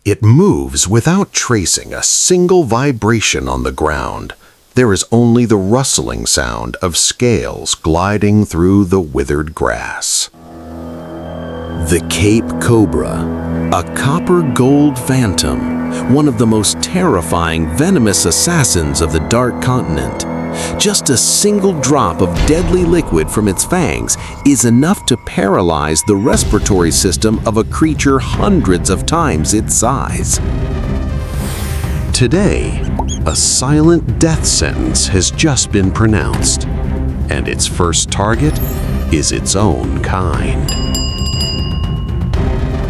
It moves without tracing a single vibration on the ground. There is only the rustling sound of scales gliding through the withered grass. The Cape Cobra, a copper-gold phantom, one of the most terrifying venomous assassins of the Dark Continent. Just a single drop of deadly liquid from its fangs is enough to paralyze the respiratory system of a creature hundreds of times its size. Today, a silent death sentence has just been pronounced, and its first target is its own kind.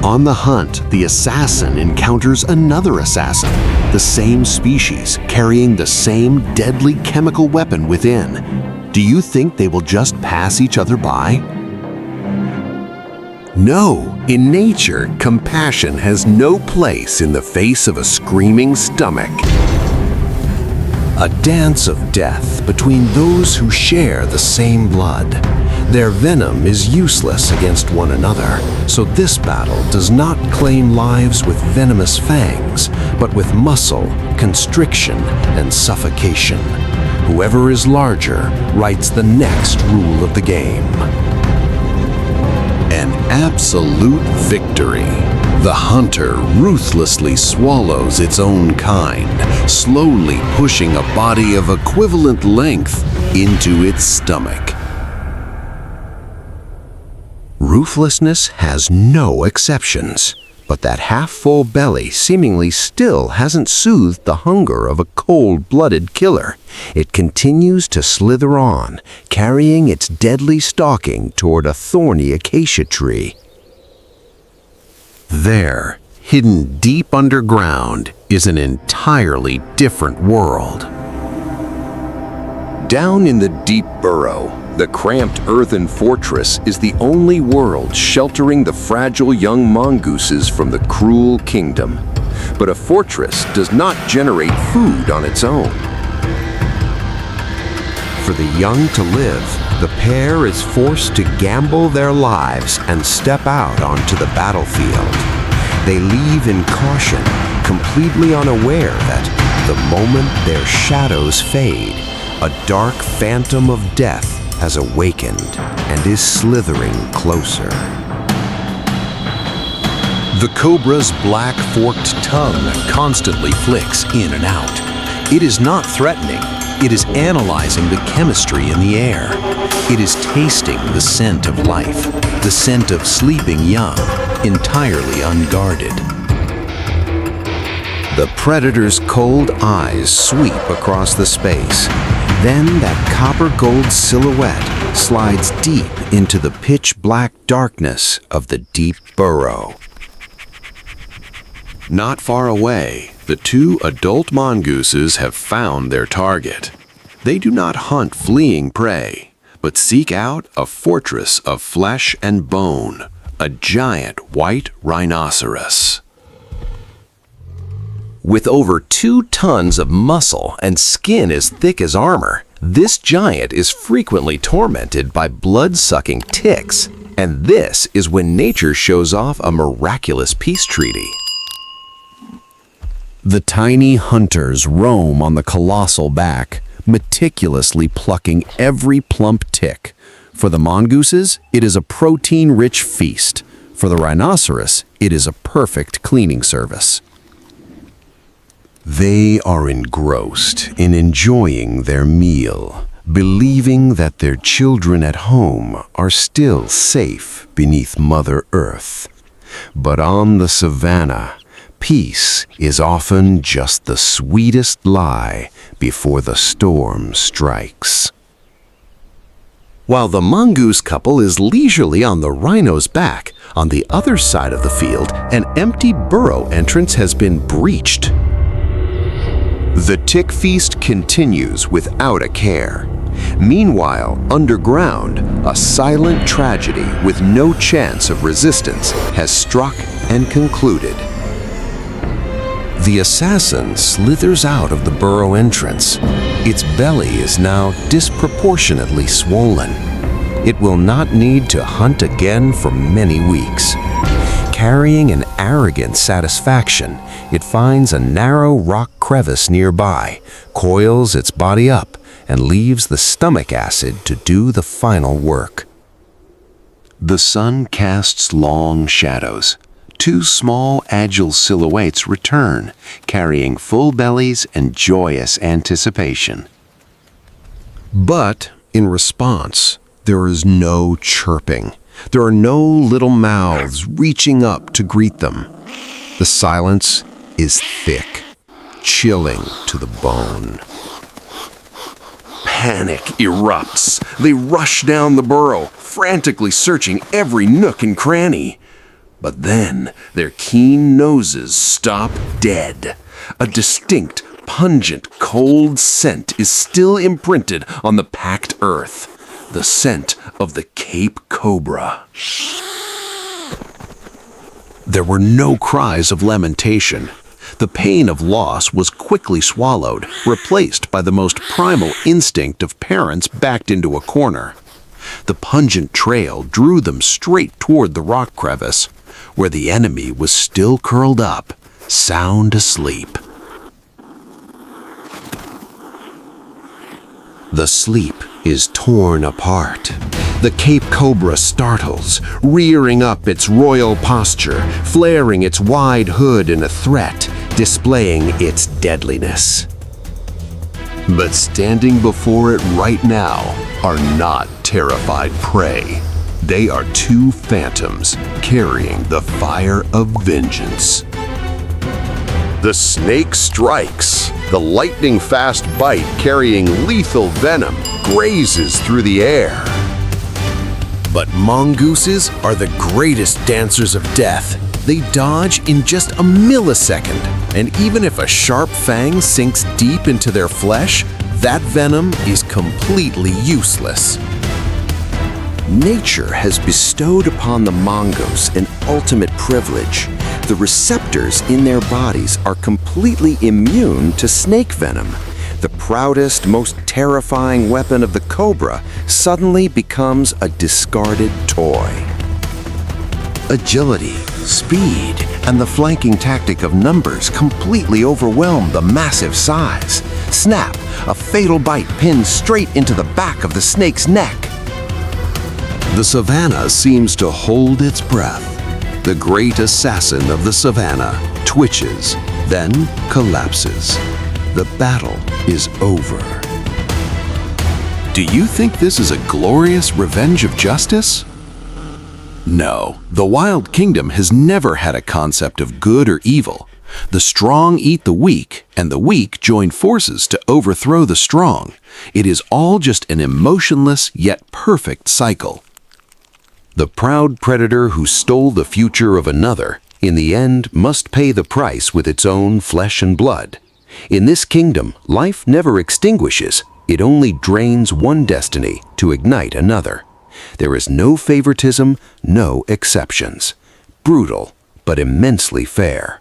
On the hunt, the assassin encounters another assassin, the same species, carrying the same deadly chemical weapon within. Do you think they will just pass each other by? No, in nature, compassion has no place in the face of a screaming stomach. A dance of death between those who share the same blood. Their venom is useless against one another, so this battle does not claim lives with venomous fangs, but with muscle, constriction, and suffocation. Whoever is larger writes the next rule of the game. An absolute victory. The hunter ruthlessly swallows its own kind, slowly pushing a body of equivalent length into its stomach. Ruthlessness has no exceptions, but that half-full belly seemingly still hasn't soothed the hunger of a cold-blooded killer. It continues to slither on, carrying its deadly stalking toward a thorny acacia tree. There, hidden deep underground, is an entirely different world. Down in the deep burrow, the cramped earthen fortress is the only world sheltering the fragile young mongooses from the cruel kingdom. But a fortress does not generate food on its own. For the young to live, the pair is forced to gamble their lives and step out onto the battlefield. They leave in caution, completely unaware that the moment their shadows fade, a dark phantom of death has awakened and is slithering closer. The cobra's black forked tongue constantly flicks in and out. It is not threatening. It is analyzing the chemistry in the air. It is tasting the scent of life, the scent of sleeping young, entirely unguarded. The predator's cold eyes sweep across the space. Then that copper-gold silhouette slides deep into the pitch-black darkness of the deep burrow. Not far away, the two adult mongooses have found their target. They do not hunt fleeing prey, but seek out a fortress of flesh and bone, a giant white rhinoceros. With over 2 tons of muscle and skin as thick as armor, this giant is frequently tormented by blood-sucking ticks, and this is when nature shows off a miraculous peace treaty. The tiny hunters roam on the colossal back, meticulously plucking every plump tick. For the mongooses, it is a protein-rich feast. For the rhinoceros, it is a perfect cleaning service. They are engrossed in enjoying their meal, believing that their children at home are still safe beneath Mother Earth. But on the Savanna, peace is often just the sweetest lie before the storm strikes. While the mongoose couple is leisurely on the rhino's back, on the other side of the field, an empty burrow entrance has been breached. The tick feast continues without a care. Meanwhile, underground, a silent tragedy with no chance of resistance has struck and concluded. The assassin slithers out of the burrow entrance. Its belly is now disproportionately swollen. It will not need to hunt again for many weeks. Carrying an arrogant satisfaction, it finds a narrow rock crevice nearby, coils its body up, and leaves the stomach acid to do the final work. The sun casts long shadows. Two small, agile silhouettes return, carrying full bellies and joyous anticipation. But, in response, there is no chirping. There are no little mouths reaching up to greet them. The silence is thick, chilling to the bone. Panic erupts. They rush down the burrow, frantically searching every nook and cranny. But then their keen noses stop dead. A distinct, pungent, cold scent is still imprinted on the packed earth. The scent of the Cape Cobra. There were no cries of lamentation. The pain of loss was quickly swallowed, replaced by the most primal instinct of parents backed into a corner. The pungent trail drew them straight toward the rock crevice, where the enemy was still curled up, sound asleep. The sleep is torn apart. The Cape Cobra startles, rearing up its royal posture, flaring its wide hood in a threat, displaying its deadliness. But standing before it right now are not terrified prey. They are two phantoms carrying the fire of vengeance. The snake strikes. The lightning-fast bite carrying lethal venom grazes through the air. But mongooses are the greatest dancers of death. They dodge in just a millisecond, and even if a sharp fang sinks deep into their flesh, that venom is completely useless. Nature has bestowed upon the mongoose an ultimate privilege. The receptors in their bodies are completely immune to snake venom. The proudest, most terrifying weapon of the cobra suddenly becomes a discarded toy. Agility, speed, and the flanking tactic of numbers completely overwhelm the massive size. Snap, a fatal bite pins straight into the back of the snake's neck. The Savanna seems to hold its breath. The great assassin of the Savanna twitches, then collapses. The battle is over. Do you think this is a glorious revenge of justice? No, the Wild Kingdom has never had a concept of good or evil. The strong eat the weak, and the weak join forces to overthrow the strong. It is all just an emotionless yet perfect cycle. The proud predator who stole the future of another, in the end, must pay the price with its own flesh and blood. In this kingdom, life never extinguishes. It only drains one destiny to ignite another. There is no favoritism, no exceptions. Brutal, but immensely fair.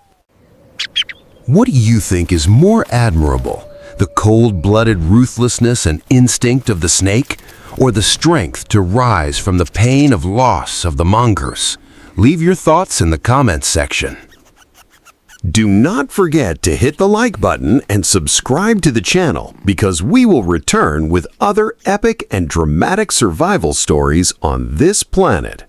What do you think is more admirable? The cold-blooded ruthlessness and instinct of the snake, or the strength to rise from the pain of loss of the mongoose? Leave your thoughts in the comments section. Do not forget to hit the like button and subscribe to the channel, because we will return with other epic and dramatic survival stories on this planet.